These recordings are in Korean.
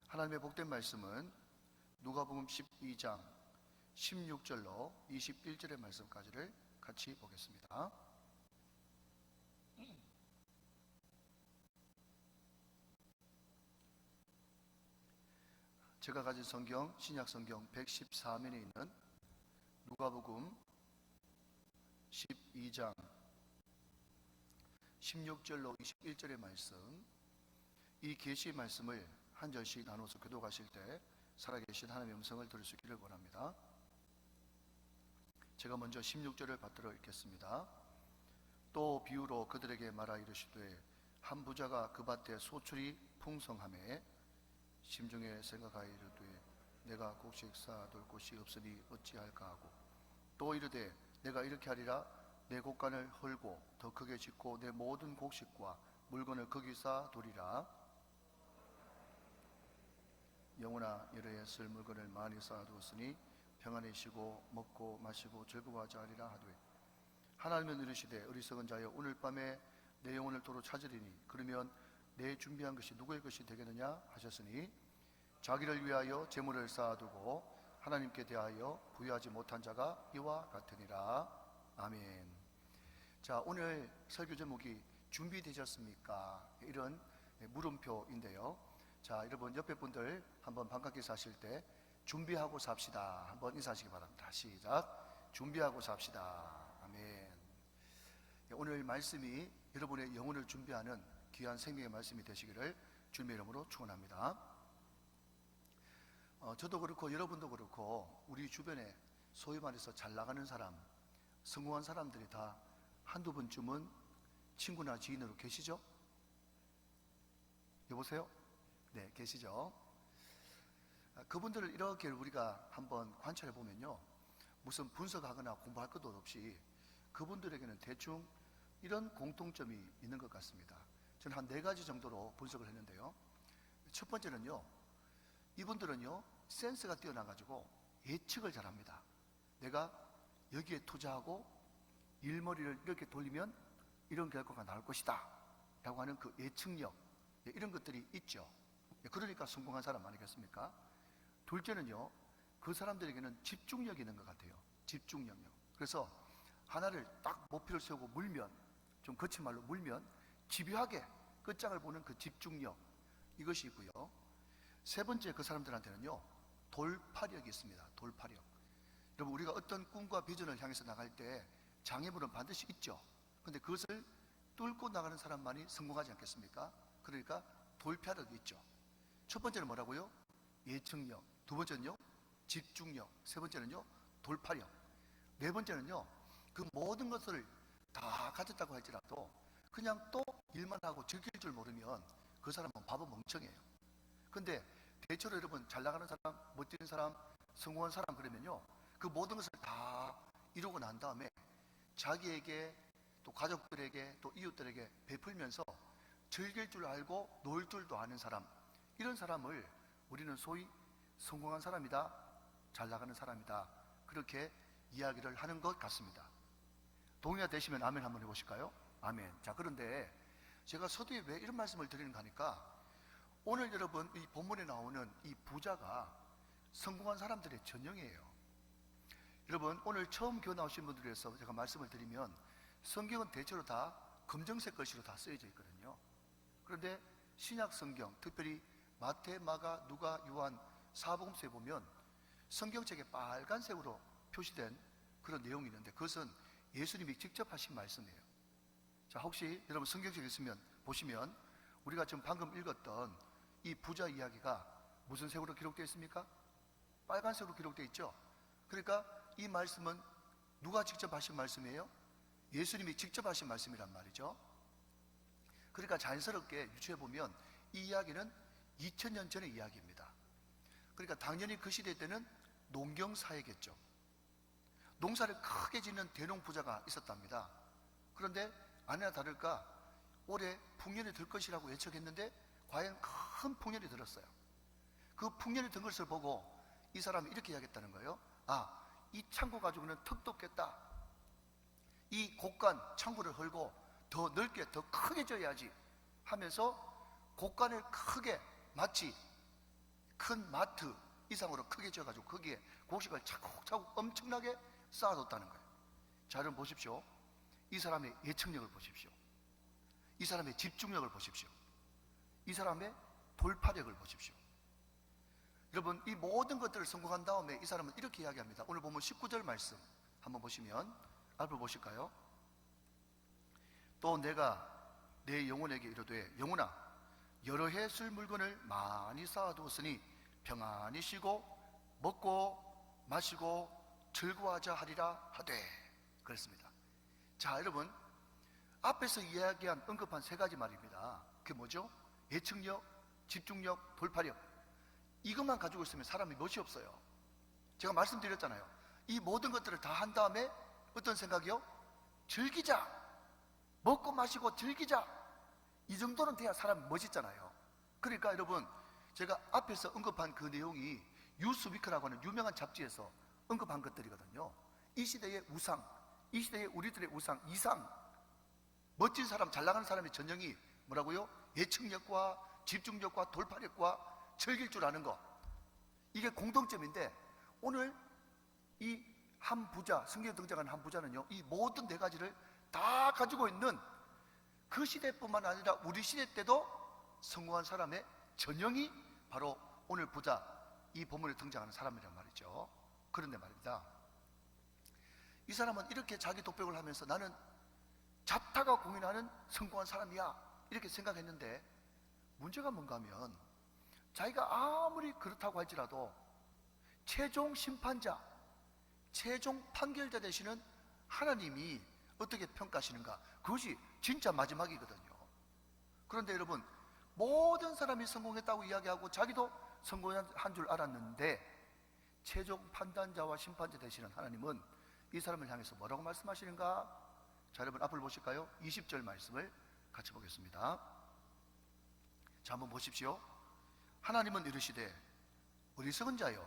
하나님의 복된 말씀은 누가복음 12장 16절로 21절의 말씀까지를 같이 보겠습니다. 제가 가진 성경, 신약 성경 114면에 있는 누가복음 12장 16절로 21절의 말씀, 이 계시의 말씀을 한 절씩 나눠서 교독하실 때 살아계신 하나님의 음성을 들을 수 있기를 원합니다. 제가 먼저 16절을 받들어 읽겠습니다. 또 비유로 그들에게 말하 이르시되 한 부자가 그 밭에 소출이 풍성하매 심중에 생각하여 이르되 내가 곡식 쌓아둘 곳이 없으니 어찌할까 하고, 또 이르되 내가 이렇게 하리라, 내 곡간을 헐고 더 크게 짓고 내 모든 곡식과 물건을 거기 쌓아두리라. 영혼아, 이르에 쓸 물건을 많이 쌓아두었으니 평안히 쉬고 먹고 마시고 즐거워하자 하리라 하되, 하나님은 이르시되 어리석은 자여, 오늘 밤에 내 영혼을 도로 찾으리니 그러면 내 준비한 것이 누구의 것이 되겠느냐 하셨으니, 자기를 위하여 재물을 쌓아두고 하나님께 대하여 부여하지 못한 자가 이와 같으니라. 아멘. 자, 오늘 설교 제목이 준비되셨습니까? 이런 물음표인데요. 자, 여러분 옆에 분들 한번 반갑게 사실 때 준비하고 삽시다 한번 인사하시기 바랍니다. 시작. 준비하고 삽시다. 아멘. 오늘 말씀이 여러분의 영혼을 준비하는 귀한 생명의 말씀이 되시기를 주님의 이름으로 축원합니다. 저도 그렇고 여러분도 그렇고 우리 주변에 소위 말해서 잘 나가는 사람, 성공한 사람들이 다 한두 번쯤은 친구나 지인으로 계시죠? 여보세요? 네, 계시죠? 그분들을 이렇게 우리가 한번 관찰해 보면요, 무슨 분석하거나 공부할 것도 없이 그분들에게는 대충 이런 공통점이 있는 것 같습니다. 저는 한 4가지 정도로 분석을 했는데요. 첫 번째는요, 이분들은요 센스가 뛰어나가지고 예측을 잘합니다. 내가 여기에 투자하고 일머리를 이렇게 돌리면 이런 결과가 나올 것이다 라고 하는 그 예측력, 이런 것들이 있죠. 그러니까 성공한 사람 아니겠습니까? 둘째는요, 그 사람들에게는 집중력이 있는 것 같아요. 집중력요. 그래서 하나를 딱 목표를 세우고 물면, 좀 거친 말로 물면 집요하게 끝장을 보는 그 집중력, 이것이 있고요. 세 번째, 그 사람들한테는요 돌파력이 있습니다. 돌파력. 여러분, 우리가 어떤 꿈과 비전을 향해서 나갈 때 장애물은 반드시 있죠. 근데 그것을 뚫고 나가는 사람만이 성공하지 않겠습니까? 그러니까 돌파력이 있죠. 첫 번째는 뭐라고요? 예측력. 두 번째는요 집중력. 세 번째는요 돌파력. 네 번째는요, 그 모든 것을 다 가졌다고 할지라도 그냥 또 일만 하고 즐길 줄 모르면 그 사람은 바보 멍청해요. 근데 대체로 여러분 잘 나가는 사람, 멋진 사람, 성공한 사람 그러면요, 그 모든 것을 다 이루고 난 다음에 자기에게 또 가족들에게 또 이웃들에게 베풀면서 즐길 줄 알고 놀 줄도 아는 사람, 이런 사람을 우리는 소위 성공한 사람이다, 잘 나가는 사람이다, 그렇게 이야기를 하는 것 같습니다. 동의가 되시면 아멘 한번 해보실까요? 아멘. 자, 그런데 제가 서두에 왜 이런 말씀을 드리는가 하니까, 오늘 여러분 이 본문에 나오는 이 부자가 성공한 사람들의 전형이에요. 여러분, 오늘 처음 교회 나오신 분들을 위해서 제가 말씀을 드리면, 성경은 대체로 다 검정색 글씨로 다 쓰여져 있거든요. 그런데 신약 성경, 특별히 마태, 마가, 누가, 요한, 사복음서에 보면 성경책에 빨간색으로 표시된 그런 내용이 있는데, 그것은 예수님이 직접 하신 말씀이에요. 자, 혹시 여러분 성경책 있으면 보시면 우리가 지금 방금 읽었던 이 부자 이야기가 무슨 색으로 기록되어 있습니까? 빨간색으로 기록되어 있죠. 그러니까 이 말씀은 누가 직접 하신 말씀이에요? 예수님이 직접 하신 말씀이란 말이죠. 그러니까 자연스럽게 유추해 보면 이 이야기는 2000년 전의 이야기입니다. 그러니까 당연히 그 시대 때는 농경사회겠죠. 농사를 크게 짓는 대농 부자가 있었답니다. 그런데 아니나 다를까 올해 풍년이 들 것이라고 예측했는데 과연 큰 풍년이 들었어요. 그 풍년이 든 것을 보고 이 사람이 이렇게 이야기했다는 거예요. 아, 이 창고 가지고는 턱도 없겠다. 이 곳간 창고를 헐고 더 넓게 더 크게 져야지 하면서 곳간을 크게, 마치 큰 마트 이상으로 크게 지어가지고 거기에 곡식을 차곡차곡 엄청나게 쌓아뒀다는 거예요. 자, 여러분 보십시오. 이 사람의 예측력을 보십시오. 이 사람의 집중력을 보십시오. 이 사람의 돌파력을 보십시오. 여러분, 이 모든 것들을 성공한 다음에 이 사람은 이렇게 이야기합니다. 오늘 보면 19절 말씀 한번 보시면 앞을 보실까요? 또 내가 내 영혼에게 이르되 영혼아 여러 해 쓸 물건을 많이 쌓아두었으니 평안히 쉬고 먹고 마시고 즐거워하자 하리라 하되 그랬습니다. 자, 여러분, 앞에서 이야기한 언급한 세 가지 말입니다. 그게 뭐죠? 예측력, 집중력, 돌파력. 이것만 가지고 있으면 사람이 멋이 없어요. 제가 말씀드렸잖아요. 이 모든 것들을 다 한 다음에 어떤 생각이요? 즐기자. 먹고 마시고 즐기자. 이 정도는 돼야 사람이 멋있잖아요. 그러니까 여러분, 제가 앞에서 언급한 그 내용이 뉴스위크라고 하는 유명한 잡지에서 언급한 것들이거든요. 이 시대의 우상, 이 시대의 우리들의 우상, 이상, 멋진 사람, 잘 나가는 사람의 전형이 뭐라고요? 예측력과 집중력과 돌파력과 즐길 줄 아는 것. 이게 공통점인데 오늘 이 한 부자, 성경에 등장하는 한 부자는요, 이 모든 네 가지를 다 가지고 있는 그 시대뿐만 아니라 우리 시대 때도 성공한 사람의 전형이 바로 오늘 부자, 이 본문에 등장하는 사람이란 말이죠. 그런데 말입니다, 이 사람은 이렇게 자기 독백을 하면서 나는 자타가 공인하는 성공한 사람이야 이렇게 생각했는데, 문제가 뭔가 하면 자기가 아무리 그렇다고 할지라도 최종 심판자, 최종 판결자 되시는 하나님이 어떻게 평가하시는가, 그것이 진짜 마지막이거든요. 그런데 여러분, 모든 사람이 성공했다고 이야기하고 자기도 성공한 줄 알았는데 최종 판단자와 심판자 되시는 하나님은 이 사람을 향해서 뭐라고 말씀하시는가? 자, 여러분 앞을 보실까요? 20절 말씀을 같이 보겠습니다. 자, 한번 보십시오. 하나님은 이르시되 어리석은 자여,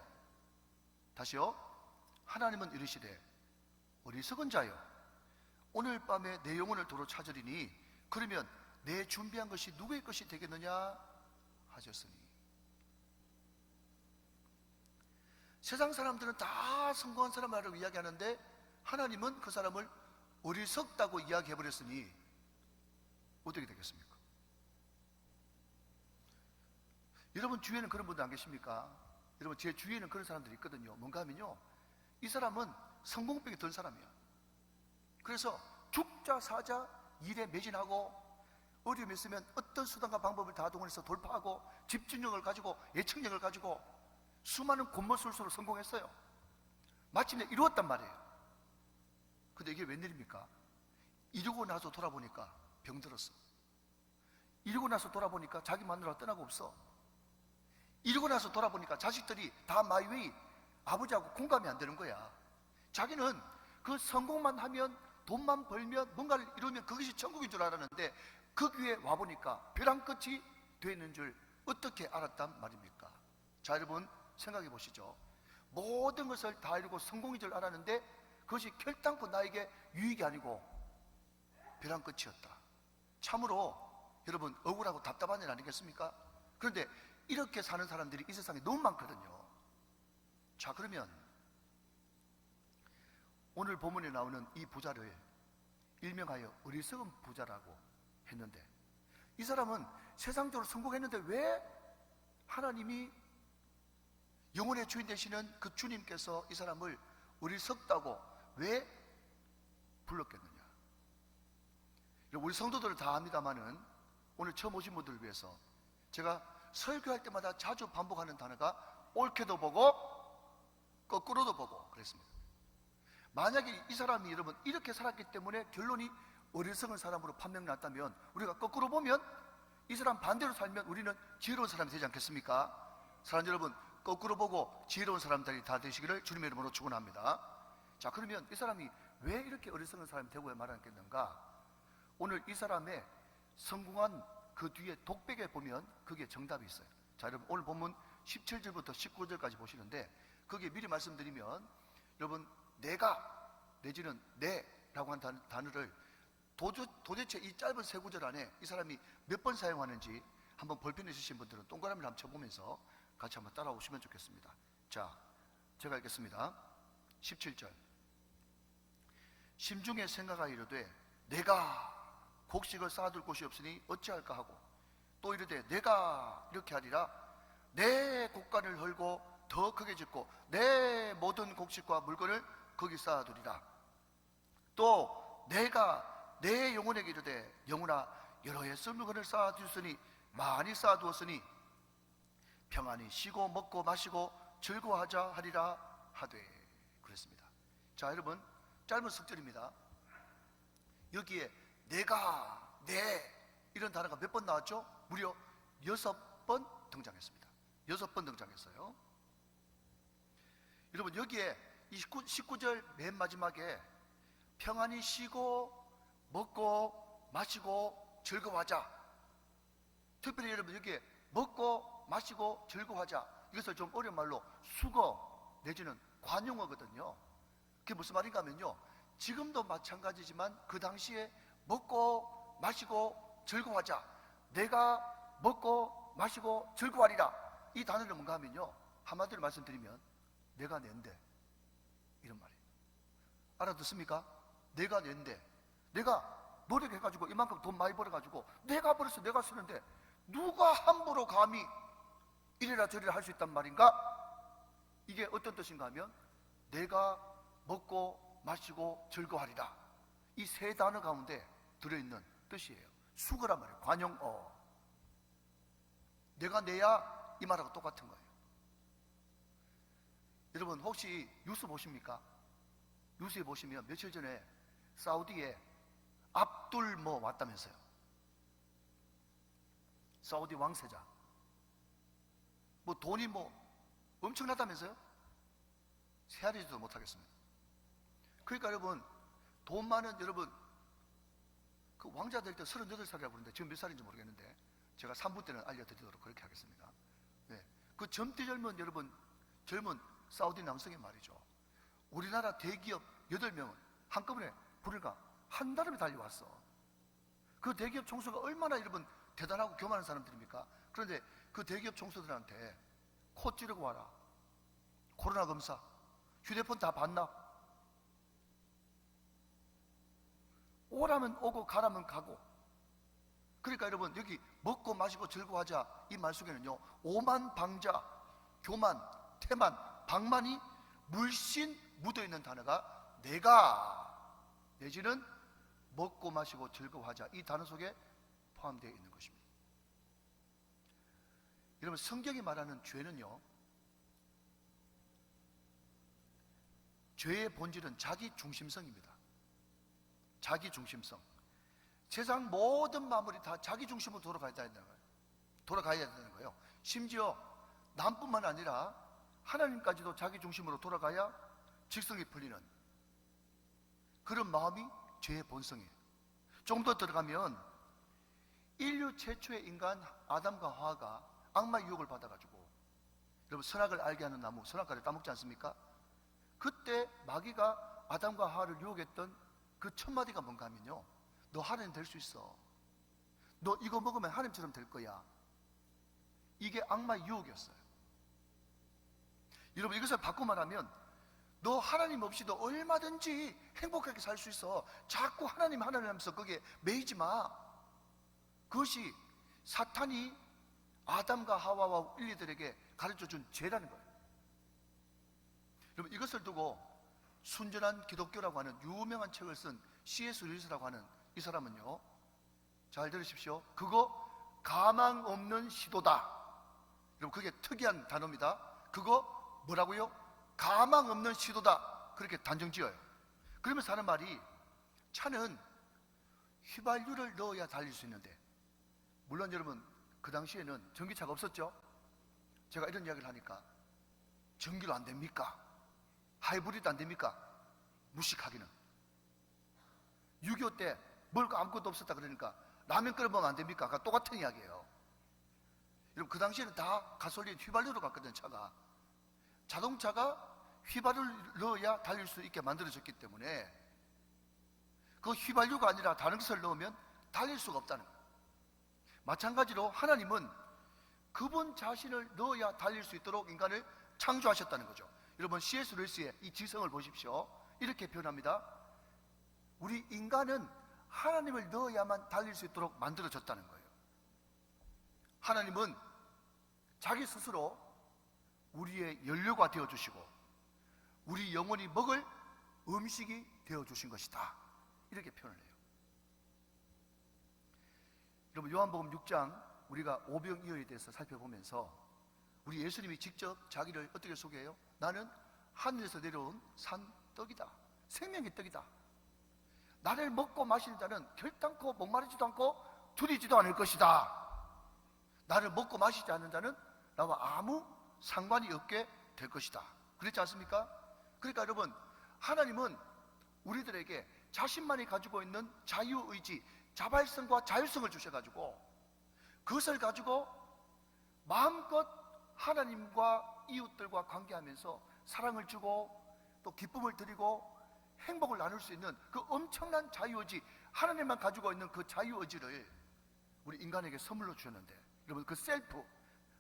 다시요. 하나님은 이르시되 어리석은 자여, 오늘 밤에 내 영혼을 도로 찾으리니 그러면 내 준비한 것이 누구의 것이 되겠느냐 하셨으니. 세상 사람들은 다 성공한 사람이라고 이야기하는데 하나님은 그 사람을 어리석다고 이야기해버렸으니 어떻게 되겠습니까? 여러분 주위에는 그런 분들 안 계십니까? 여러분 제 주위에는 그런 사람들이 있거든요. 뭔가 하면요, 이 사람은 성공병이 든 사람이야. 그래서 죽자 사자 일에 매진하고 어려움이 있으면 어떤 수단과 방법을 다 동원해서 돌파하고 집중력을 가지고 예측력을 가지고 수많은 곤모술수로 성공했어요. 마침내 이루었단 말이에요. 근데 이게 웬일입니까? 이루고 나서 돌아보니까 병들었어. 이루고 나서 돌아보니까 자기 마누라가 떠나고 없어. 이루고 나서 돌아보니까 자식들이 다 마이웨이, 아버지하고 공감이 안 되는 거야. 자기는 그 성공만 하면, 돈만 벌면, 뭔가를 이루면 그것이 천국인 줄 알았는데 그 위에 와보니까 벼랑 끝이 되어 있는 줄 어떻게 알았단 말입니까? 자, 여러분 생각해 보시죠. 모든 것을 다 이루고 성공인 줄 알았는데 그것이 결단코 나에게 유익이 아니고 벼랑 끝이었다. 참으로 여러분 억울하고 답답한 일 아니겠습니까? 그런데 이렇게 사는 사람들이 이 세상에 너무 많거든요. 자, 그러면 오늘 본문에 나오는 이 부자를 일명하여 어리석은 부자라고 했는데, 이 사람은 세상적으로 성공했는데 왜 하나님이 영혼의 주인 되시는 그 주님께서 이 사람을 어리석다고 왜 불렀겠느냐? 우리 성도들을 다 압니다마는 오늘 처음 오신 분들을 위해서 제가 설교할 때마다 자주 반복하는 단어가 옳게도 보고 거꾸로도 보고 그랬습니다. 만약에 이 사람이 여러분 이렇게 살았기 때문에 결론이 어리석은 사람으로 판명났다면, 우리가 거꾸로 보면 이 사람 반대로 살면 우리는 지혜로운 사람이 되지 않겠습니까? 사랑하는 여러분, 거꾸로 보고 지혜로운 사람들이 다 되시기를 주님의 이름으로 축원합니다. 자, 그러면 이 사람이 왜 이렇게 어리석은 사람이 되고 말하겠는가? 오늘 이 사람의 성공한 그 뒤에 독백에 보면 그게 정답이 있어요. 자, 여러분 오늘 본문 17절부터 19절까지 보시는데, 거기에 미리 말씀드리면 여러분 내가 내지는 내라고 한 단어를 도대체 이 짧은 세 구절 안에 이 사람이 몇 번 사용하는지 한번 볼펜을 쓰신 분들은 동그라미를 한번 쳐보면서 같이 한번 따라오시면 좋겠습니다. 자, 제가 읽겠습니다. 17절. 심중에 생각하여 이르되 내가 곡식을 쌓아둘 곳이 없으니 어찌할까 하고, 또 이르되 내가 이렇게 하리라. 내 곡간을 헐고 더 크게 짓고 내 모든 곡식과 물건을 거기 쌓아두리라. 또 내가 내 영혼에게 이르되 영혼아 여러 해 쓸 물건을 쌓아두었으니 많이 쌓아두었으니 평안히 쉬고 먹고 마시고 즐거워하자 하리라 하되. 그랬습니다. 자, 여러분, 짧은 석절입니다. 여기에 내가, 내 이런 단어가 몇 번 나왔죠? 무려 6번 등장했습니다. 6번 등장했어요. 여러분, 여기에 19절 맨 마지막에 평안히 쉬고 먹고 마시고 즐거워하자. 특별히 여러분, 여기에 먹고 마시고 즐거워하자, 이것을 좀 어려운 말로 수거 내지는 관용어거든요. 그게 무슨 말인가 하면요, 지금도 마찬가지지만 그 당시에 먹고 마시고 즐거워하자, 내가 먹고 마시고 즐거워하리라, 이 단어는 뭔가 하면요, 한마디로 말씀드리면 내가 낸데, 이런 말이에요. 알아듣습니까? 내가 낸데, 내가 노력해가지고 이만큼 돈 많이 벌어가지고 내가 벌어서 내가 쓰는데 누가 함부로 감히 이래라 저래라 할 수 있단 말인가? 이게 어떤 뜻인가 하면 내가 먹고 마시고 즐거워하리라, 이 세 단어 가운데 들어있는 뜻이에요. 수거란 말이에요. 관용어. 내가 내야 이 말하고 똑같은 거예요. 여러분, 혹시 뉴스 보십니까? 뉴스에 보시면 며칠 전에 사우디에 압둘 뭐 왔다면서요. 사우디 왕세자. 뭐 돈이 뭐 엄청나다면서요? 세알이지도 못하겠습니다. 그러니까 여러분, 돈 많은, 여러분, 그 왕자 될 때 38살이라고 그러는데 지금 몇 살인지 모르겠는데 제가 3부 때는 알려드리도록 그렇게 하겠습니다. 네. 그 젊디 젊은, 여러분, 젊은 사우디 남성이 말이죠, 우리나라 대기업 8명은 한꺼번에 불과 한 달에 달려왔어. 그 대기업 총수가 얼마나 여러분 대단하고 교만한 사람들입니까? 그런데 그 대기업 총수들한테 코 찌르고 와라, 코로나 검사, 휴대폰 다 봤나? 오라면 오고 가라면 가고. 그러니까 여러분, 여기 먹고 마시고 즐거워하자, 이 말 속에는요, 오만, 방자, 교만, 태만, 방만이 물씬 묻어있는 단어가 내가 내지는 먹고 마시고 즐거워하자, 이 단어 속에 포함되어 있는 것입니다. 여러분, 성경이 말하는 죄는요, 죄의 본질은 자기 중심성입니다. 자기 중심성. 세상 모든 마무리 다 자기 중심으로 돌아가야 되는 거예요. 돌아가야 되는 거예요. 심지어 남뿐만 아니라 하나님까지도 자기 중심으로 돌아가야 직성이 풀리는 그런 마음이 죄의 본성이에요. 좀 더 들어가면 인류 최초의 인간 아담과 하와가 악마의 유혹을 받아가지고, 여러분, 선악을 알게 하는 나무, 선악과를 따먹지 않습니까? 그때 마귀가 아담과 하와를 유혹했던 그 첫 마디가 뭔가 하면요, 너 하나님 될 수 있어, 너 이거 먹으면 하나님처럼 될 거야. 이게 악마의 유혹이었어요. 여러분, 이것을 바꿔 말하면 너 하나님 없이도 얼마든지 행복하게 살 수 있어. 자꾸 하나님 하면서 거기에 매이지 마. 그것이 사탄이 아담과 하와와 인류들에게 가르쳐준 죄라는 거예요. 여러분, 이것을 두고 순전한 기독교라고 하는 유명한 책을 쓴 C.S. 루이스라고 하는 이 사람은요, 잘 들으십시오, 그거 가망 없는 시도다. 여러분, 그게 특이한 단어입니다. 그거 뭐라고요? 가망 없는 시도다. 그렇게 단정 지어요. 그러면서 하는 말이, 차는 휘발유를 넣어야 달릴 수 있는데, 물론 여러분 그 당시에는 전기차가 없었죠. 제가 이런 이야기를 하니까 전기로 안 됩니까? 하이브리드 안 됩니까? 무식하기는. 6.25 때 먹을 거 아무것도 없었다 그러니까 라면 끓여 먹으면 안 됩니까? 그러니까 똑같은 이야기예요. 여러분, 그 당시에는 다 가솔린 휘발유로 갔거든. 차가, 자동차가 휘발유를 넣어야 달릴 수 있게 만들어졌기 때문에 그 휘발유가 아니라 다른 것을 넣으면 달릴 수가 없다는 거예요. 마찬가지로 하나님은 그분 자신을 넣어야 달릴 수 있도록 인간을 창조하셨다는 거죠. 여러분, C.S. 루이스의 이 지성을 보십시오. 이렇게 표현합니다. 우리 인간은 하나님을 넣어야만 달릴 수 있도록 만들어졌다는 거예요. 하나님은 자기 스스로 우리의 연료가 되어주시고 우리 영혼이 먹을 음식이 되어주신 것이다, 이렇게 표현을 해요. 여러분, 요한복음 6장 우리가 오병이어에 대해서 살펴보면서 우리 예수님이 직접 자기를 어떻게 소개해요? 나는 하늘에서 내려온 산떡이다, 생명의 떡이다. 나를 먹고 마시는 자는 결단코 목마르지도 않고 두리지도 않을 것이다. 나를 먹고 마시지 않는 자는 나와 아무 상관이 없게 될 것이다. 그렇지 않습니까? 그러니까 여러분, 하나님은 우리들에게 자신만이 가지고 있는 자유의지, 자발성과 자율성을 주셔가지고 그것을 가지고 마음껏 하나님과 이웃들과 관계하면서 사랑을 주고 또 기쁨을 드리고 행복을 나눌 수 있는 그 엄청난 자유의지, 하나님만 가지고 있는 그 자유의지를 우리 인간에게 선물로 주셨는데, 여러분, 그 셀프,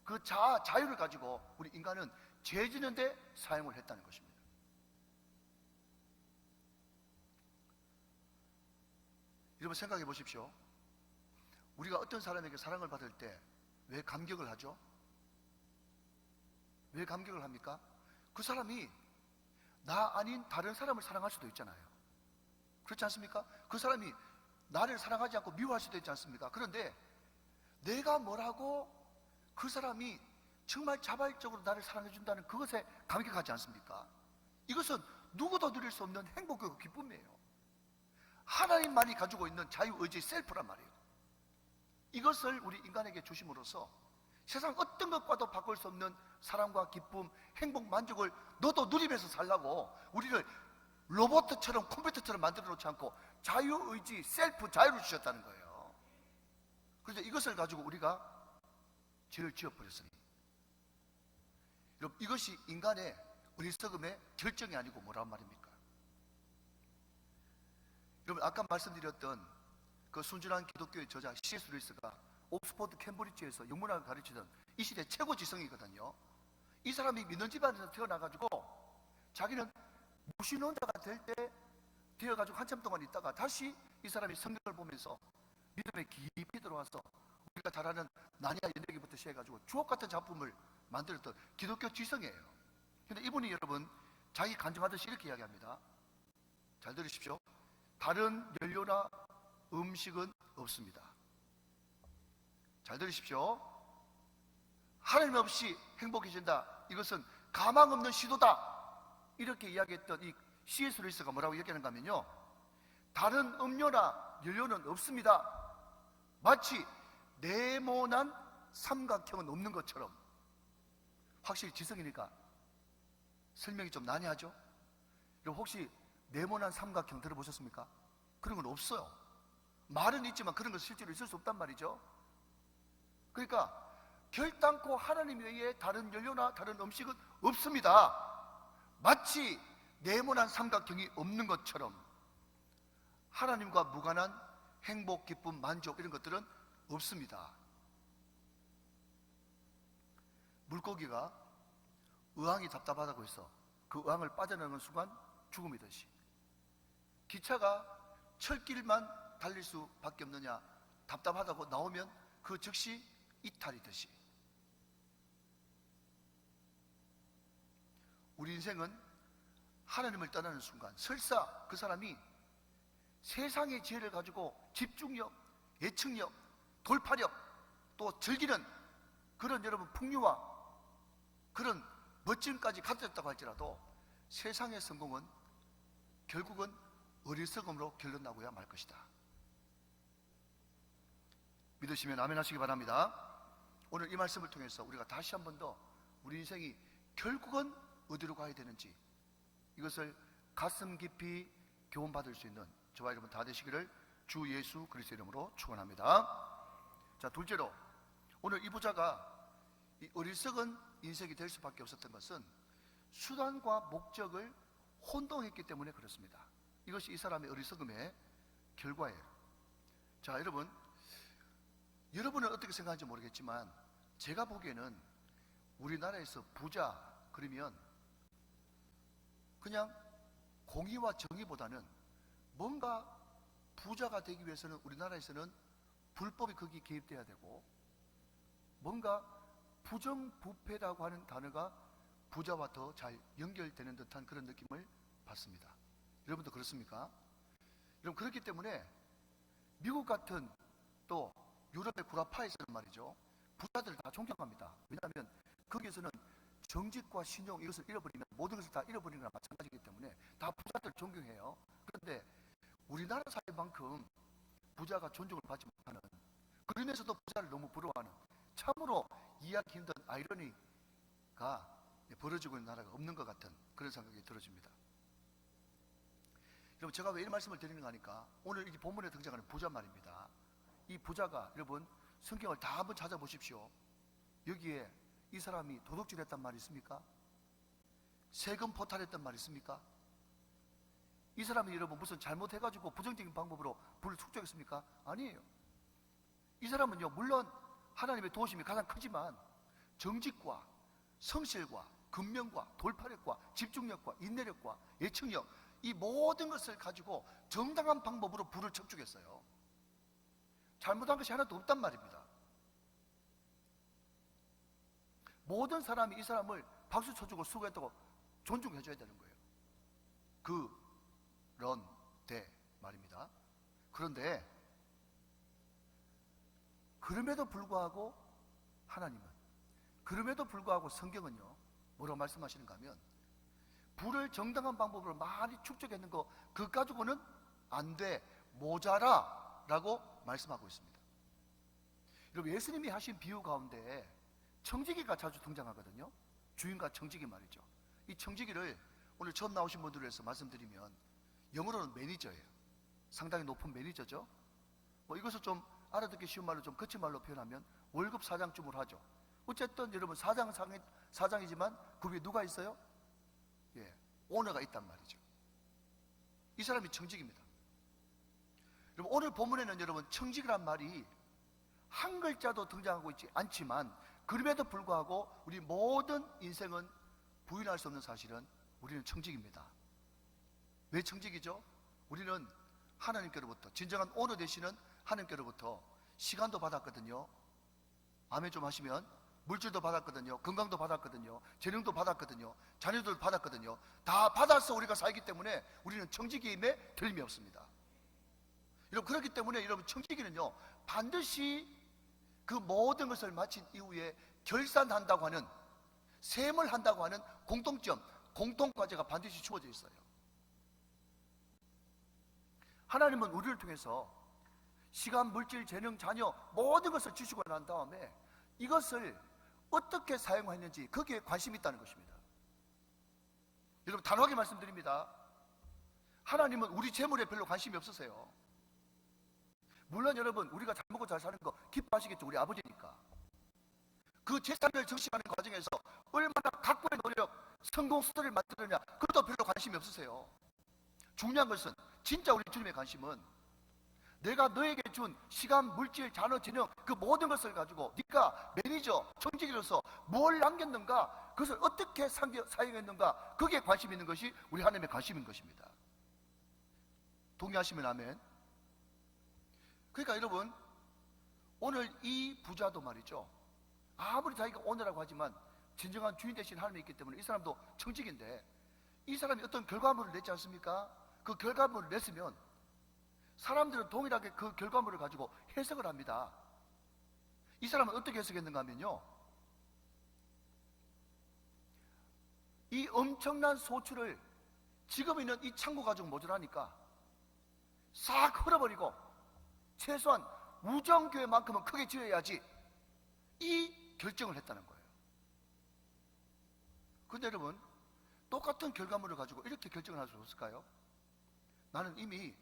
그 자유를 가지고 우리 인간은 죄 지는 데 사용을 했다는 것입니다. 여러분, 생각해 보십시오. 우리가 어떤 사람에게 사랑을 받을 때 왜 감격을 하죠? 왜 감격을 합니까? 그 사람이 나 아닌 다른 사람을 사랑할 수도 있잖아요. 그렇지 않습니까? 그 사람이 나를 사랑하지 않고 미워할 수도 있지 않습니까? 그런데 내가 뭐라고 그 사람이 정말 자발적으로 나를 사랑해 준다는 그것에 감격하지 않습니까? 이것은 누구도 누릴 수 없는 행복이고 기쁨이에요. 하나님만이 가지고 있는 자유의지, 셀프란 말이에요. 이것을 우리 인간에게 주심으로써 세상 어떤 것과도 바꿀 수 없는 사랑과 기쁨, 행복, 만족을 너도 누리면서 살라고 우리를 로봇처럼, 컴퓨터처럼 만들어 놓지 않고 자유의지, 셀프, 자유를 주셨다는 거예요. 그래서 이것을 가지고 우리가 죄를 지어버렸으니, 여러분, 이것이 인간의 어리석음의 결정이 아니고 뭐란 말입니까? 여러분, 아까 말씀드렸던 그 순진한 기독교의 저자 C.S. 루이스가 옥스퍼드 캠브리지에서 영문학을 가르치던 이 시대 최고 지성이거든요. 이 사람이 믿는 집안에서 태어나가지고 자기는 무신론자가 될 때 되어가지고 한참 동안 있다가 다시 이 사람이 성경을 보면서 믿음에 깊이 들어와서 우리가 잘 아는 나니아 연대기부터 시작해가지고 주옥 같은 작품을 만들었던 기독교 지성이에요. 근데 이분이 여러분 자기 간증하듯이 이렇게 이야기합니다. 잘 들으십시오. 다른 연료나 음식은 없습니다. 잘 들으십시오. 하나님 없이 행복해진다, 이것은 가망 없는 시도다, 이렇게 이야기했던 이 C.S. 루이스가 뭐라고 얘기하는가 하면요, 다른 음료나 연료는 없습니다. 마치 네모난 삼각형은 없는 것처럼. 확실히 지성이니까 설명이 좀 난해하죠? 여러분, 혹시 네모난 삼각형 들어보셨습니까? 그런 건 없어요. 말은 있지만 그런 건 실제로 있을 수 없단 말이죠. 그러니까 결단코 하나님 외에 다른 연료나 다른 음식은 없습니다. 마치 네모난 삼각형이 없는 것처럼 하나님과 무관한 행복, 기쁨, 만족, 이런 것들은 없습니다. 물고기가 의왕이 답답하다고 해서 그 의왕을 빠져나가는 순간 죽음이듯이, 기차가 철길만 달릴 수밖에 없느냐, 답답하다고 나오면 그 즉시 이탈이듯이, 우리 인생은 하나님을 떠나는 순간 설사 그 사람이 세상의 지혜를 가지고 집중력, 예측력, 돌파력, 또 즐기는 그런 여러분 풍요와 그런 멋짐까지 가졌다고 할지라도 세상의 성공은 결국은 어리석음으로 결론나고야 말 것이다. 믿으시면 아멘 하시기 바랍니다. 오늘 이 말씀을 통해서 우리가 다시 한 번 더 우리 인생이 결국은 어디로 가야 되는지, 이것을 가슴 깊이 교훈받을 수 있는 저와 여러분 다 되시기를 주 예수 그리스도의 이름으로 축원합니다. 자, 둘째로, 오늘 이 부자가 이 어리석은 인생이 될 수밖에 없었던 것은 수단과 목적을 혼동했기 때문에 그렇습니다. 이것이 이 사람의 어리석음의 결과예요. 자, 여러분은 어떻게 생각하는지 모르겠지만 제가 보기에는 우리나라에서 부자 그러면 그냥 공의와 정의보다는 뭔가 부자가 되기 위해서는 우리나라에서는 불법이 거기 개입돼야 되고, 뭔가 부정부패라고 하는 단어가 부자와 더 잘 연결되는 듯한 그런 느낌을 받습니다. 여러분도 그렇습니까? 여러분, 그렇기 때문에 미국 같은 또 유럽의 구라파에서는 말이죠, 부자들을 다 존경합니다. 왜냐하면 거기에서는 정직과 신용, 이것을 잃어버리면 모든 것을 다 잃어버리는 거나 마찬가지이기 때문에 다 부자들을 존경해요. 그런데 우리나라 사회만큼 부자가 존중을 받지 못하는, 그러면서도 부자를 너무 부러워하는, 참으로 이해하기 힘든 아이러니가 벌어지고 있는 나라가 없는 것 같은 그런 생각이 들어집니다. 여러분, 제가 왜 이런 말씀을 드리는가 하니까 오늘 이 본문에 등장하는 부자 말입니다. 이 부자가, 여러분, 성경을 다 한번 찾아보십시오. 여기에 이 사람이 도둑질했단 말이 있습니까? 세금 포탈했단 말이 있습니까? 이 사람이 여러분 무슨 잘못해가지고 부정적인 방법으로 부를 축적했습니까? 아니에요. 이 사람은요, 물론 하나님의 도우심이 가장 크지만 정직과 성실과 근면과 돌파력과 집중력과 인내력과 예측력, 이 모든 것을 가지고 정당한 방법으로 부를 척축했어요. 잘못한 것이 하나도 없단 말입니다. 모든 사람이 이 사람을 박수 쳐주고 수고했다고 존중해줘야 되는 거예요. 그런데 말입니다. 그런데 그럼에도 불구하고 하나님은, 그럼에도 불구하고 성경은요, 뭐라고 말씀하시는가 하면 부를 정당한 방법으로 많이 축적했는 거, 그것 가지고는 안 돼, 모자라 라고 말씀하고 있습니다. 여러분, 예수님이 하신 비유 가운데 청지기가 자주 등장하거든요. 주인과 청지기 말이죠. 이 청지기를 오늘 처음 나오신 분들을 위해서 말씀드리면 영어로는 매니저예요. 상당히 높은 매니저죠. 뭐 이것을 좀 알아듣기 쉬운 말로, 좀 거친 말로 표현하면 월급 사장쯤을 하죠. 어쨌든 여러분, 사장이지만 그 위에 누가 있어요? 예, 오너가 있단 말이죠. 이 사람이 청직입니다. 여러분, 오늘 본문에는 여러분 청직이란 말이 한 글자도 등장하고 있지 않지만, 그럼에도 불구하고 우리 모든 인생은 부인할 수 없는 사실은 우리는 청직입니다. 왜 청직이죠? 우리는 하나님께로부터, 진정한 오너 되시는 하나님께로부터 시간도 받았거든요. 아멘 좀 하시면. 물질도 받았거든요. 건강도 받았거든요. 재능도 받았거든요. 자녀도 받았거든요. 다 받아서 우리가 살기 때문에 우리는 청지기임에 틀림이 없습니다. 여러분, 그렇기 때문에 여러분, 청지기는요, 반드시 그 모든 것을 마친 이후에 결산한다고 하는, 셈을 한다고 하는 공통점, 공통과제가 반드시 주어져 있어요. 하나님은 우리를 통해서 시간, 물질, 재능, 자녀 모든 것을 주시고 난 다음에 이것을 어떻게 사용했는지 거기에 관심이 있다는 것입니다. 여러분, 단호하게 말씀드립니다. 하나님은 우리 재물에 별로 관심이 없으세요. 물론 여러분, 우리가 잘 먹고 잘 사는 거 기뻐하시겠죠. 우리 아버지니까. 그 재산을 정식하는 과정에서 얼마나 각고의 노력, 성공 스토리를 만드느냐, 그것도 별로 관심이 없으세요. 중요한 것은, 진짜 우리 주님의 관심은 내가 너에게 준 시간, 물질, 자녀, 재능, 그 모든 것을 가지고 네가 매니저, 청지기로서 뭘 남겼는가, 그것을 어떻게 사용했는가, 거기에 관심 있는 것이 우리 하나님의 관심인 것입니다. 동의하시면 아멘. 그러니까 여러분, 오늘 이 부자도 말이죠, 아무리 자기가 오너라고 하지만 진정한 주인 되신 하나님이 있기 때문에 이 사람도 청직인데, 이 사람이 어떤 결과물을 냈지 않습니까? 그 결과물을 냈으면 사람들은 동일하게 그 결과물을 가지고 해석을 합니다. 이 사람은 어떻게 해석했는가 하면요, 이 엄청난 소출을 지금 있는 이 창고 가지고 모자라니까 싹 흘어버리고 최소한 우정교회만큼은 크게 지어야지, 이 결정을 했다는 거예요. 근데 여러분, 똑같은 결과물을 가지고 이렇게 결정을 할 수 없을까요? 나는 이미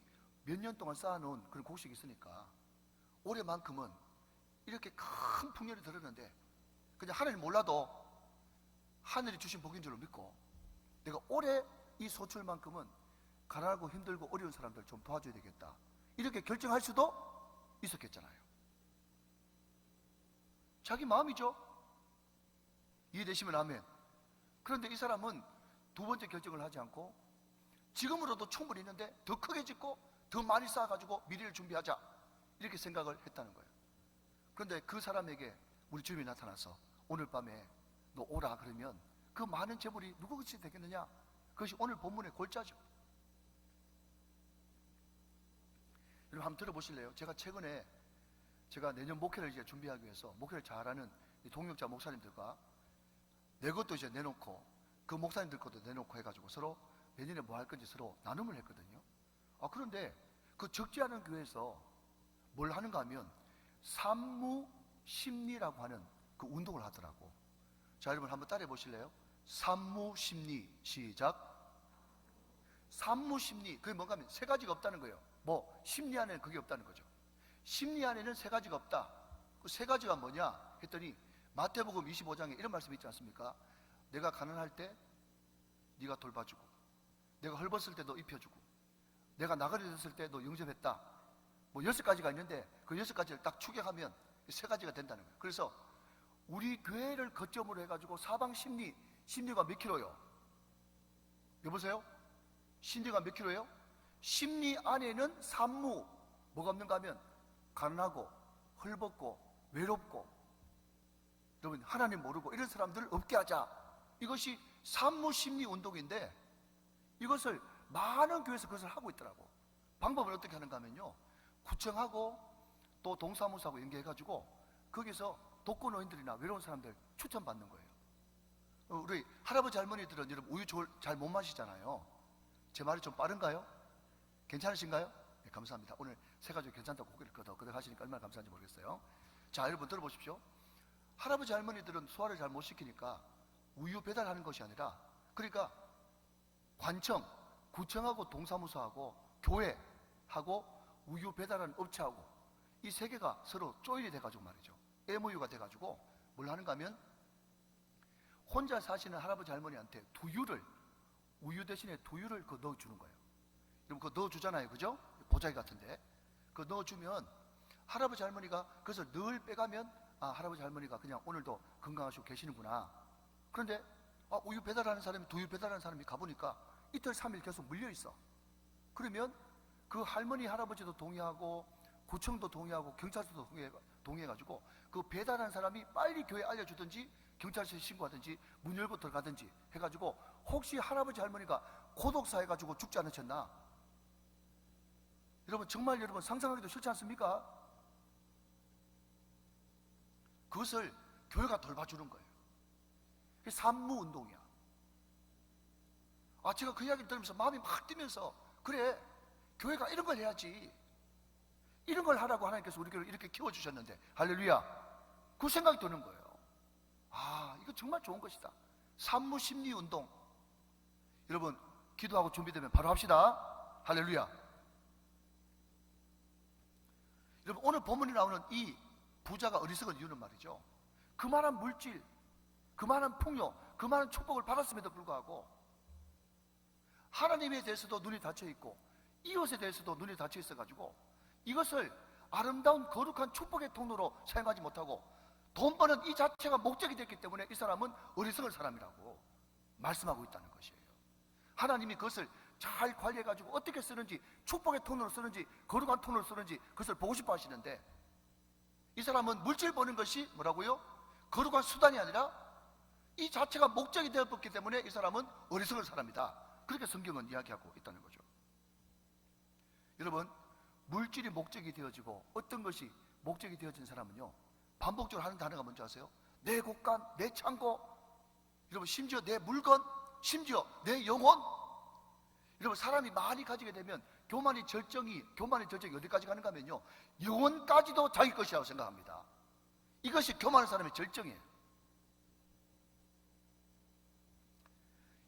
몇 년 동안 쌓아놓은 그런 곡식이 있으니까 올해만큼은 이렇게 큰 풍년이 들었는데 그냥 하나님 몰라도 하늘이 주신 복인 줄로 믿고 내가 올해 이 소출만큼은 가난하고 힘들고 어려운 사람들 좀 도와줘야 되겠다, 이렇게 결정할 수도 있었겠잖아요. 자기 마음이죠. 이해되시면 아멘. 그런데 이 사람은 두 번째 결정을 하지 않고 지금으로도 충분히 있는데 더 크게 짓고 더 많이 쌓아가지고 미래를 준비하자, 이렇게 생각을 했다는 거예요. 그런데 그 사람에게 우리 주님이 나타나서 오늘 밤에 너 오라 그러면 그 많은 재물이 누구 것이 되겠느냐? 그것이 오늘 본문의 골자죠. 여러분 한번 들어보실래요? 제가 최근에 내년 목회를 이제 준비하기 위해서 목회를 잘하는 동역자 목사님들과 내 것도 이제 내놓고 그 목사님들 것도 내놓고 해가지고 서로 내년에 뭐 할 건지 서로 나눔을 했거든요. 그런데 그 적지 않은 교회에서 뭘 하는가 하면 산무심리라고 하는 그 운동을 하더라고. 자, 여러분 한번 따라해 보실래요? 산무심리. 시작. 산무심리, 그게 뭔가 하면 세 가지가 없다는 거예요. 뭐 심리 안에는 그게 없다는 거죠. 심리 안에는 세 가지가 없다. 그 세 가지가 뭐냐 했더니 마태복음 25장에 이런 말씀이 있지 않습니까? 내가 가난할 때 네가 돌봐주고, 내가 헐벗을 때 너 입혀주고, 내가 나가리 됐을 때 너 영접했다. 뭐 6가지가 있는데 그 6가지를 딱 추격하면 세 가지가 된다는 거예요. 그래서 우리 교회를 거점으로 해가지고 사방 심리가 몇 킬로요? 여보세요? 심리가 몇 킬로예요? 심리 안에는 산무, 뭐가 없는가 하면 가난하고 헐벗고 외롭고, 여러분 하나님 모르고 이런 사람들을 없게 하자. 이것이 산무심리 운동인데 이것을 많은 교회에서 그것을 하고 있더라고. 방법을 어떻게 하는가 하면요, 구청하고 또 동사무소하고 연계해가지고 거기서 독거노인들이나 외로운 사람들 추천받는 거예요. 우리 할아버지 할머니들은 여러분 우유 잘 못 마시잖아요. 제 말이 좀 빠른가요? 괜찮으신가요? 네, 감사합니다. 오늘 세 가지 괜찮다고 고개를 끄덕끄덕 하시니까 얼마나 감사한지 모르겠어요. 자, 여러분 들어보십시오. 할아버지 할머니들은 소화를 잘 못 시키니까 우유 배달하는 것이 아니라, 그러니까 관청, 구청하고 동사무소하고 교회하고 우유 배달하는 업체하고 이 세 개가 서로 조인이 돼가지고 말이죠, MOU가 돼가지고 뭘 하는가 하면 혼자 사시는 할아버지 할머니한테 우유 대신에 두유를 넣어주는 거예요. 여러분 그거 넣어주잖아요, 그죠? 보자기 같은데 그거 넣어주면 할아버지 할머니가 그것을 늘 빼가면 할아버지 할머니가 그냥 오늘도 건강하시고 계시는구나. 그런데 우유 배달하는 사람이, 두유 배달하는 사람이 가보니까 이틀 3일 계속 물려있어. 그러면 그 할머니 할아버지도 동의하고 구청도 동의하고 경찰서도 동의해가지고 그 배달하는 사람이 빨리 교회에 알려주든지 경찰서에 신고하든지 문 열고 들어가든지 해가지고, 혹시 할아버지 할머니가 고독사 해가지고 죽지 않으셨나? 여러분 정말 여러분 상상하기도 싫지 않습니까? 그것을 교회가 돌봐주는 거예요. 그게 산무운동이야. 제가 그 이야기를 들으면서 마음이 막 뛰면서, 그래 교회가 이런 걸 해야지, 이런 걸 하라고 하나님께서 우리 교회를 이렇게 키워주셨는데, 할렐루야, 그 생각이 드는 거예요. 이거 정말 좋은 것이다. 산무심리운동. 여러분 기도하고 준비되면 바로 합시다. 할렐루야. 여러분 오늘 본문에 나오는 이 부자가 어리석은 이유는 말이죠, 그만한 물질, 그만한 풍요, 그만한 축복을 받았음에도 불구하고 하나님에 대해서도 눈이 닫혀있고 이웃에 대해서도 눈이 닫혀 있어가지고 이것을 아름다운 거룩한 축복의 통로로 사용하지 못하고 돈 버는 이 자체가 목적이 됐기 때문에 이 사람은 어리석은 사람이라고 말씀하고 있다는 것이에요. 하나님이 그것을 잘 관리해가지고 어떻게 쓰는지, 축복의 통로로 쓰는지 거룩한 통로로 쓰는지 그것을 보고 싶어 하시는데, 이 사람은 물질 버는 것이 뭐라고요? 거룩한 수단이 아니라 이 자체가 목적이 되었기 때문에 이 사람은 어리석은 사람이다. 그렇게 성경은 이야기하고 있다는 거죠. 여러분 물질이 목적이 되어지고 어떤 것이 목적이 되어진 사람은요, 반복적으로 하는 단어가 뭔지 아세요? 내 곳간, 내 창고, 여러분 심지어 내 물건, 심지어 내 영혼. 여러분 사람이 많이 가지게 되면 교만의 절정이 어디까지 가는가 하면요, 영혼까지도 자기 것이라고 생각합니다. 이것이 교만한 사람의 절정이에요.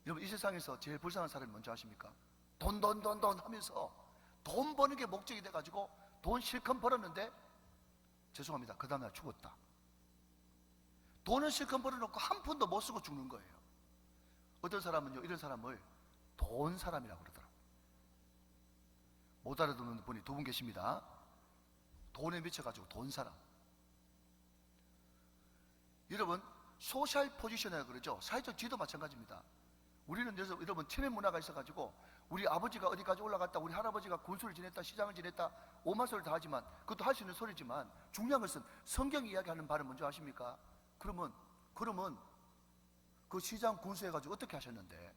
여러분 이 세상에서 제일 불쌍한 사람이 뭔지 아십니까? 돈 하면서 돈 버는 게 목적이 돼가지고 돈 실컷 벌었는데, 죄송합니다, 그 다음날 죽었다. 돈을 실컷 벌어놓고 한 푼도 못 쓰고 죽는 거예요. 어떤 사람은요 이런 사람을 돈 사람이라고 그러더라고요. 못 알아듣는 분이 두 분 계십니다. 돈에 미쳐가지고 돈 사람. 여러분, 소셜 포지션이라고 그러죠. 사회적 지위도 마찬가지입니다. 우리는 여러분 체면 문화가 있어가지고 우리 아버지가 어디까지 올라갔다, 우리 할아버지가 군수를 지냈다, 시장을 지냈다, 오만 소리를 다 하지만 그것도 할 수 있는 소리지만 중요한 것은 성경이 이야기하는 바를 먼저 아십니까? 그러면 그 시장 군수 해가지고 어떻게 하셨는데,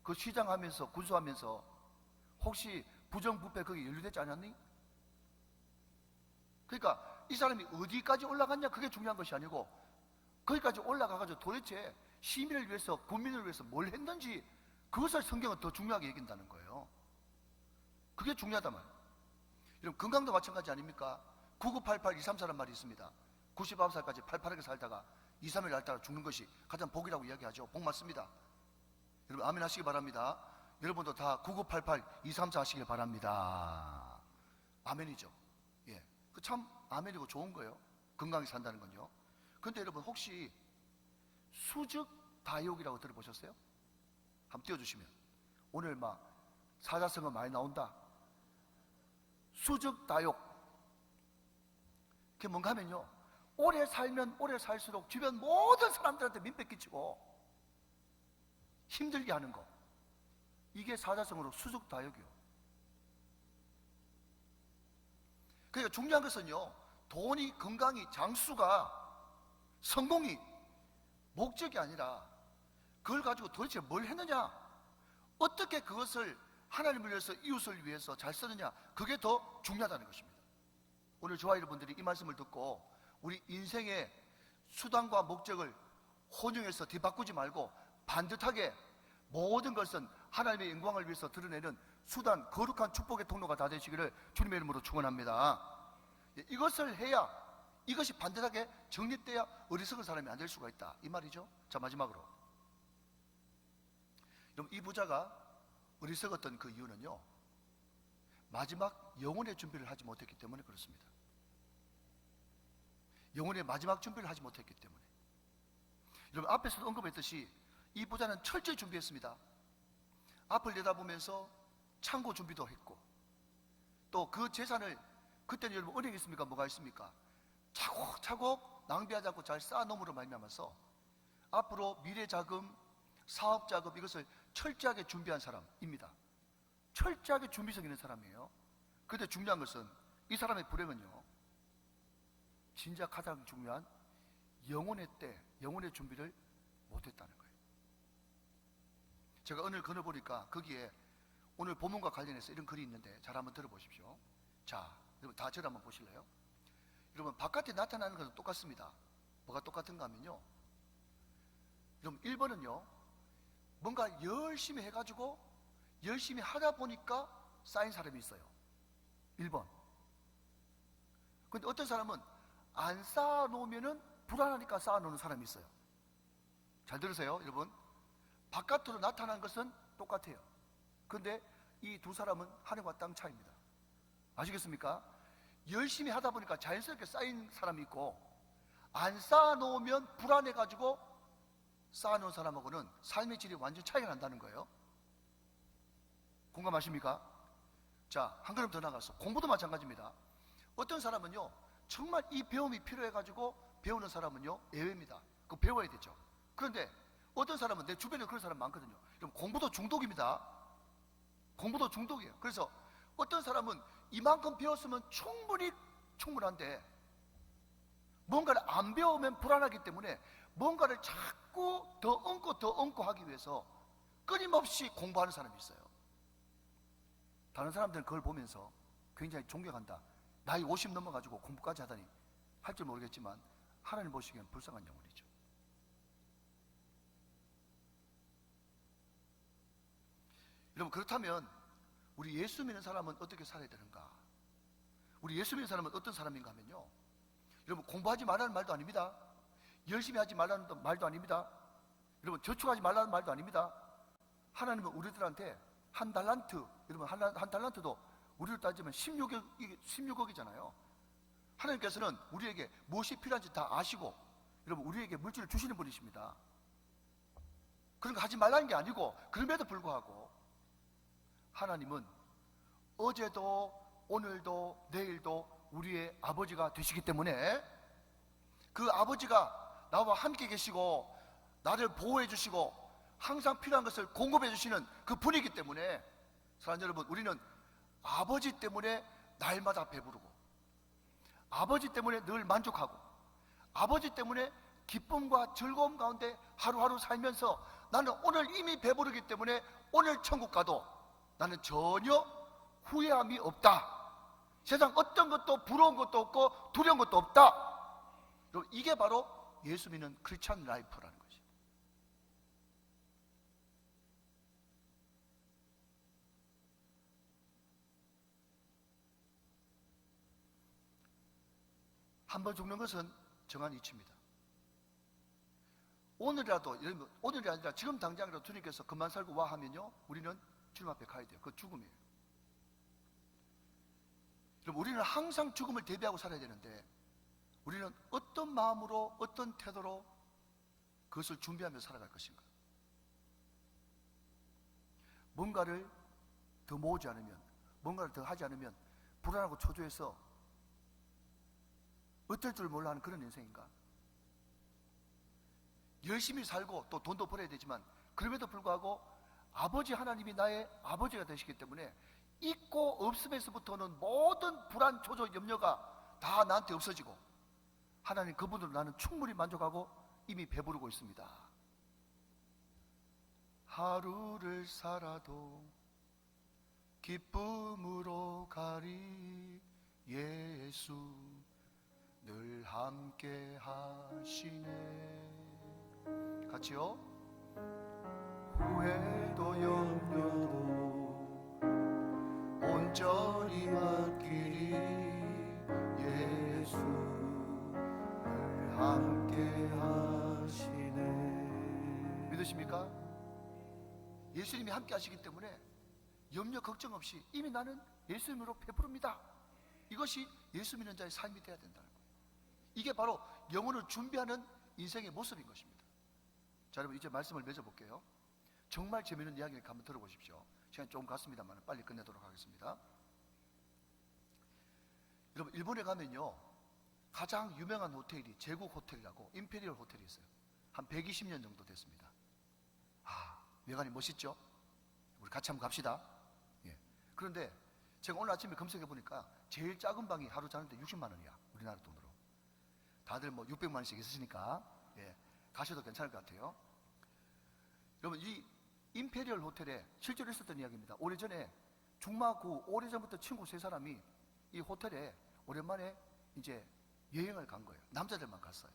그 시장하면서 군수하면서 혹시 부정부패 거기 연루되지 않았니? 그러니까 이 사람이 어디까지 올라갔냐, 그게 중요한 것이 아니고 거기까지 올라가가지고 도대체 시민을 위해서, 국민을 위해서 뭘 했는지, 그것을 성경은 더 중요하게 얘기한다는 거예요. 그게 중요하단 말이에요. 여러분, 건강도 마찬가지 아닙니까? 9988 234란 말이 있습니다. 99살까지 팔팔하게 살다가 2, 3일 앓다가 죽는 것이 가장 복이라고 이야기하죠. 복 맞습니다. 여러분 아멘 하시기 바랍니다. 여러분도 다 9988 234 하시길 바랍니다. 아멘이죠. 예, 그 참 아멘이고 좋은 거예요. 건강히 산다는 건요. 그런데 여러분, 혹시 수즉다욕이라고 들어보셨어요? 한번 띄워주시면. 오늘 막 사자성어 많이 나온다. 수즉다욕, 그게 뭔가 하면요, 오래 살면 오래 살수록 주변 모든 사람들한테 민폐 끼치고 힘들게 하는 거, 이게 사자성어로 수즉다욕이요. 그러니까 중요한 것은요, 돈이, 건강이, 장수가, 성공이 목적이 아니라 그걸 가지고 도대체 뭘 했느냐, 어떻게 그것을 하나님을 위해서, 이웃을 위해서 잘 쓰느냐, 그게 더 중요하다는 것입니다. 오늘 저와 여러분들이 이 말씀을 듣고 우리 인생의 수단과 목적을 혼용해서 뒤바꾸지 말고 반듯하게 모든 것은 하나님의 영광을 위해서 드러내는 수단, 거룩한 축복의 통로가 다 되시기를 주님의 이름으로 축원합니다. 이것을 해야, 이것이 반듯하게 정립돼야 어리석은 사람이 안 될 수가 있다, 이 말이죠. 자, 마지막으로, 여러분, 이 부자가 어리석었던 그 이유는요, 마지막 영혼의 준비를 하지 못했기 때문에 그렇습니다. 영혼의 마지막 준비를 하지 못했기 때문에. 여러분, 앞에서도 언급했듯이 이 부자는 철저히 준비했습니다. 앞을 내다보면서 창고 준비도 했고, 또 그 재산을, 그때는 여러분 은행이 있습니까? 뭐가 있습니까? 차곡차곡 낭비하지 않고 잘 쌓아놓음으로 말미암아서 앞으로 미래 자금, 사업 자금, 이것을 철저하게 준비한 사람입니다. 철저하게 준비성 있는 사람이에요. 그런데 중요한 것은 이 사람의 불행은요, 진짜 가장 중요한 영혼의 때, 영혼의 준비를 못했다는 거예요. 제가 오늘 걸어보니까 거기에 오늘 본문과 관련해서 이런 글이 있는데 잘 한번 들어보십시오. 자, 여러분 다 저를 한번 보실래요? 여러분, 바깥에 나타나는 것은 똑같습니다. 뭐가 똑같은가 하면요, 여러분 1번은요, 뭔가 열심히 해가지고 열심히 하다 보니까 쌓인 사람이 있어요. 1번. 근데 어떤 사람은 안 쌓아놓으면은 불안하니까 쌓아놓는 사람이 있어요. 잘 들으세요, 여러분. 바깥으로 나타난 것은 똑같아요. 그런데 이 두 사람은 하늘과 땅 차이입니다. 아시겠습니까? 열심히 하다 보니까 자연스럽게 쌓인 사람이 있고, 안 쌓아놓으면 불안해가지고 쌓아놓은 사람하고는 삶의 질이 완전 차이가 난다는 거예요. 공감하십니까? 자, 한 걸음 더 나가서 공부도 마찬가지입니다. 어떤 사람은요, 정말 이 배움이 필요해가지고 배우는 사람은요 예외입니다. 그거 배워야 되죠. 그런데 어떤 사람은, 내 주변에 그런 사람 많거든요. 그럼 공부도 중독입니다. 공부도 중독이에요. 그래서 어떤 사람은 이만큼 배웠으면 충분한데 뭔가를 안 배우면 불안하기 때문에 뭔가를 자꾸 더 얹고 하기 위해서 끊임없이 공부하는 사람이 있어요. 다른 사람들은 그걸 보면서 굉장히 존경한다. 나이 50 넘어가지고 공부까지 하다니, 할 줄 모르겠지만 하나님 보시기엔 불쌍한 영혼이죠. 여러분, 그렇다면 우리 예수 믿는 사람은 어떻게 살아야 되는가? 우리 예수 믿는 사람은 어떤 사람인가 하면요, 여러분, 공부하지 말라는 말도 아닙니다. 열심히 하지 말라는 말도 아닙니다. 여러분, 저축하지 말라는 말도 아닙니다. 하나님은 우리들한테 한 달란트, 여러분 한 달란트도 우리로 따지면 16억이잖아요. 하나님께서는 우리에게 무엇이 필요한지 다 아시고, 여러분, 우리에게 물질을 주시는 분이십니다. 그런 거 하지 말라는 게 아니고, 그럼에도 불구하고 하나님은 어제도 오늘도 내일도 우리의 아버지가 되시기 때문에 그 아버지가 나와 함께 계시고 나를 보호해 주시고 항상 필요한 것을 공급해 주시는 그 분이기 때문에, 사랑하는 여러분, 우리는 아버지 때문에 날마다 배부르고, 아버지 때문에 늘 만족하고, 아버지 때문에 기쁨과 즐거움 가운데 하루하루 살면서 나는 오늘 이미 배부르기 때문에 오늘 천국 가도 나는 전혀 후회함이 없다. 세상 어떤 것도 부러운 것도 없고 두려운 것도 없다. 이게 바로 예수 믿는 크리스찬 라이프라는 거지. 한 번 죽는 것은 정한 이치입니다. 오늘이라도, 오늘이 아니라 지금 당장이라도 주님께서 그만 살고 와 하면요, 우리는 주님 앞에 가야 돼요. 그건 죽음이에요. 그럼 우리는 항상 죽음을 대비하고 살아야 되는데, 우리는 어떤 마음으로, 어떤 태도로 그것을 준비하며 살아갈 것인가? 뭔가를 더 모으지 않으면, 뭔가를 더 하지 않으면 불안하고 초조해서 어떨 줄 몰라 하는 그런 인생인가? 열심히 살고 또 돈도 벌어야 되지만, 그럼에도 불구하고 아버지 하나님이 나의 아버지가 되시기 때문에 있고 없음에서부터는 모든 불안, 초조, 염려가 다 나한테 없어지고, 하나님 그분으로 나는 충분히 만족하고 이미 배부르고 있습니다. 하루를 살아도 기쁨으로 가리, 예수 늘 함께 하시네. 같이요. 후회도 염려도 온전히 맡기리, 예수 늘 함께 하시네. 믿으십니까? 예수님이 함께 하시기 때문에 염려 걱정 없이 이미 나는 예수님으로 배부릅니다. 이것이 예수 믿는 자의 삶이 되어야 된다는 거예요. 이게 바로 영혼을 준비하는 인생의 모습인 것입니다. 자, 여러분, 이제 말씀을 맺어볼게요. 정말 재미있는 이야기를 한번 들어보십시오. 시간이 조금 갔습니다만 빨리 끝내도록 하겠습니다. 여러분, 일본에 가면요, 가장 유명한 호텔이 제국 호텔이라고 임페리얼 호텔이 있어요. 한 120년 정도 됐습니다. 외관이 멋있죠? 우리 같이 한번 갑시다. 예. 그런데 제가 오늘 아침에 검색해 보니까 제일 작은 방이 하루 자는데 60만 원이야, 우리나라 돈으로. 다들 뭐 600만 원씩 있으시니까, 예, 가셔도 괜찮을 것 같아요. 여러분, 이 임페리얼 호텔에 실제로 있었던 이야기입니다. 오래전에 중마고, 오래전부터 친구 3사람이 이 호텔에 오랜만에 이제 여행을 간 거예요. 남자들만 갔어요.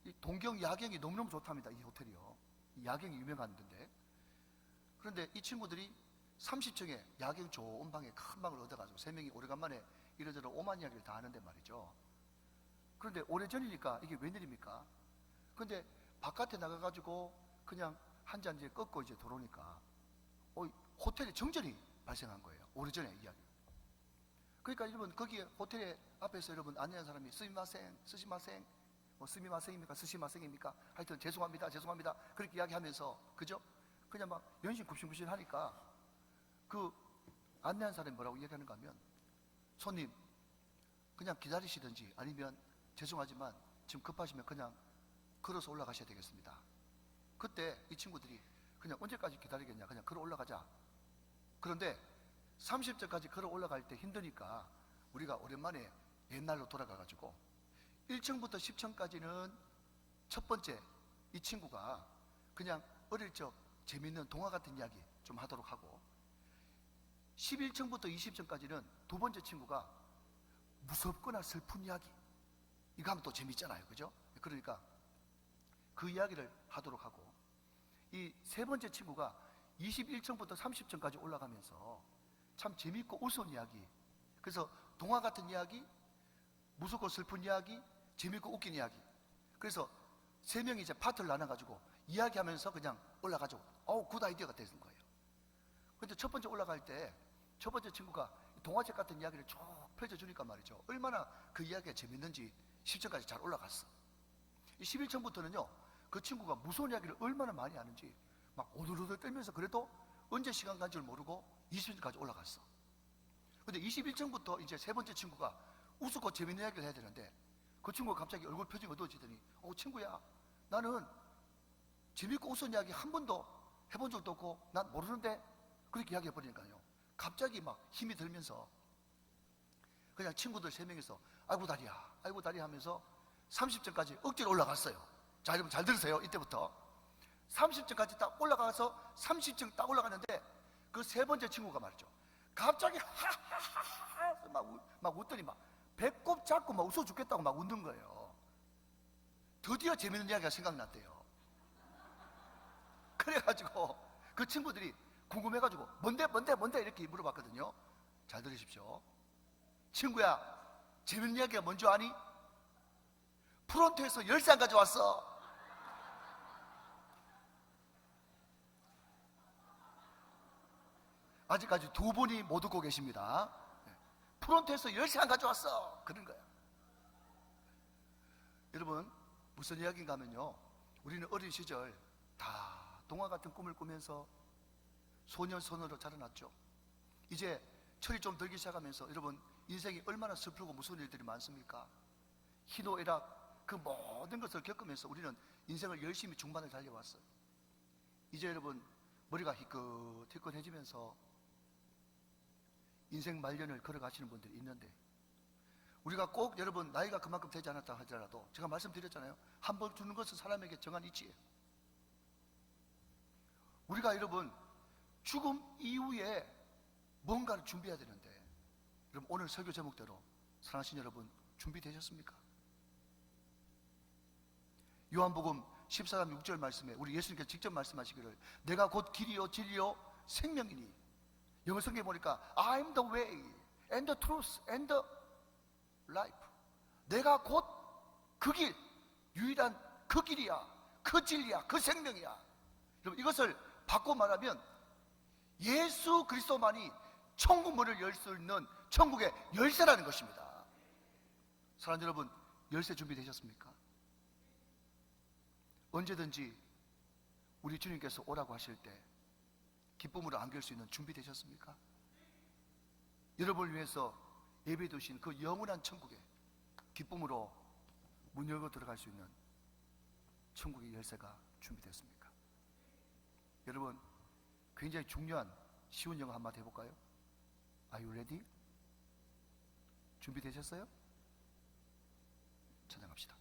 이 동경 야경이 너무너무 좋답니다, 이 호텔이요. 이 야경이 유명한 데인데, 그런데 이 친구들이 30층에 야경 좋은 방에 큰 방을 얻어가지고 3명이 오래간만에 이러저러 오만 이야기를 다 하는데 말이죠. 그런데 오래전이니까 이게 웬일입니까? 근데 바깥에 나가가지고 그냥 한 잔 이제 꺾고 이제 들어오니까 호텔에 정전이 발생한 거예요. 오래전에 이야기. 그러니까 여러분, 거기에 호텔에 앞에서 여러분 안내한 사람이 스미마생, 스시마생, 뭐 스미마생입니까, 스시마생입니까, 하여튼 죄송합니다, 죄송합니다, 그렇게 이야기하면서, 그죠? 그냥 막 연신 굽신굽신 하니까 그 안내한 사람이 뭐라고 이야기하는가 하면, 손님 그냥 기다리시든지 아니면 죄송하지만 지금 급하시면 그냥 걸어서 올라가셔야 되겠습니다. 그때 이 친구들이 그냥 언제까지 기다리겠냐, 그냥 걸어 올라가자. 그런데 30층까지 걸어 올라갈 때 힘드니까 우리가 오랜만에 옛날로 돌아가가지고 1층부터 10층까지는 첫 번째 이 친구가 그냥 어릴 적 재밌는 동화 같은 이야기 좀 하도록 하고, 11층부터 20층까지는 두 번째 친구가 무섭거나 슬픈 이야기, 이거 하면 또 재밌잖아요, 그죠? 그러니까 그 이야기를 하도록 하고, 이 세 번째 친구가 21층부터 30층까지 올라가면서 참 재밌고 우스운 이야기, 그래서 동화 같은 이야기, 무섭고 슬픈 이야기, 재밌고 웃긴 이야기, 그래서 세 명이 이제 파트를 나눠가지고 이야기하면서 그냥 올라가죠. 굿 아이디어가 되는 거예요. 근데 첫 번째 올라갈 때 첫 번째 친구가 동화책 같은 이야기를 쭉 펼쳐주니까 말이죠, 얼마나 그 이야기가 재밌는지 10층까지 잘 올라갔어. 이 11층부터는요, 그 친구가 무서운 이야기를 얼마나 많이 하는지 막 오들오들 떨면서 그래도 언제 시간 간 줄 모르고 20층까지 올라갔어. 근데 21층부터 이제 세 번째 친구가 우습고 재밌는 이야기를 해야 되는데 그 친구가 갑자기 얼굴 표정이 어두워지더니 친구야, 나는 재밌고 웃은 이야기 한 번도 해본 적도 없고 난 모르는데, 그렇게 이야기해버리니까요, 갑자기 막 힘이 들면서 그냥 친구들 3명이서 아이고 다리야 하면서 30층까지 억지로 올라갔어요. 자, 여러분 잘 들으세요. 이때부터 30층까지 딱 올라가서 30층 딱 올라갔는데 그 3번째 친구가 말이죠, 갑자기 하하하하 막 웃더니 막 배꼽 잡고 막 웃어 죽겠다고 막 웃는 거예요. 드디어 재밌는 이야기가 생각났대요. 그래가지고 그 친구들이 궁금해가지고 뭔데 이렇게 물어봤거든요. 잘 들으십시오. 친구야, 재밌는 이야기가 뭔지 아니? 프론트에서 열쇠 안 가져왔어. 아직까지 2분이 못 듣고 계십니다. 프론트에서 열쇠 안 가져왔어. 그런 거야. 여러분, 무슨 이야기인가 하면요, 우리는 어린 시절 다 동화 같은 꿈을 꾸면서 소년소녀로 자라났죠. 이제 철이 좀 들기 시작하면서 여러분, 인생이 얼마나 슬프고 무서운 일들이 많습니까? 희노애락 그 모든 것을 겪으면서 우리는 인생을 열심히 중반을 달려왔어요. 이제 여러분, 머리가 희끗희끗해지면서 인생 말년을 걸어가시는 분들이 있는데, 우리가 꼭 여러분 나이가 그만큼 되지 않았다 하더라도 제가 말씀드렸잖아요, 한 번 주는 것은 사람에게 정한 이치예요. 우리가 여러분 죽음 이후에 뭔가를 준비해야 되는데, 여러분 오늘 설교 제목대로 사랑하신 여러분 준비되셨습니까? 요한복음 14장 6절 말씀에 우리 예수님께서 직접 말씀하시기를 내가 곧 길이요 진리요 생명이니, 영어 성경에 보니까 I am the way and the truth and the life, 내가 곧 그 길, 유일한 그 길이야, 그 진리야, 그 생명이야. 여러분 이것을 바꿔 말하면 예수 그리스도만이 천국 문을 열 수 있는 천국의 열쇠라는 것입니다. 사랑하는 여러분, 열쇠 준비되셨습니까? 언제든지 우리 주님께서 오라고 하실 때 기쁨으로 안길 수 있는 준비되셨습니까? 여러분을 위해서 예배해 두신 그 영원한 천국에 기쁨으로 문 열고 들어갈 수 있는 천국의 열쇠가 준비됐습니까? 여러분, 굉장히 중요한 쉬운 영어 한마디 해볼까요? Are you ready? 준비되셨어요? 찬양합시다.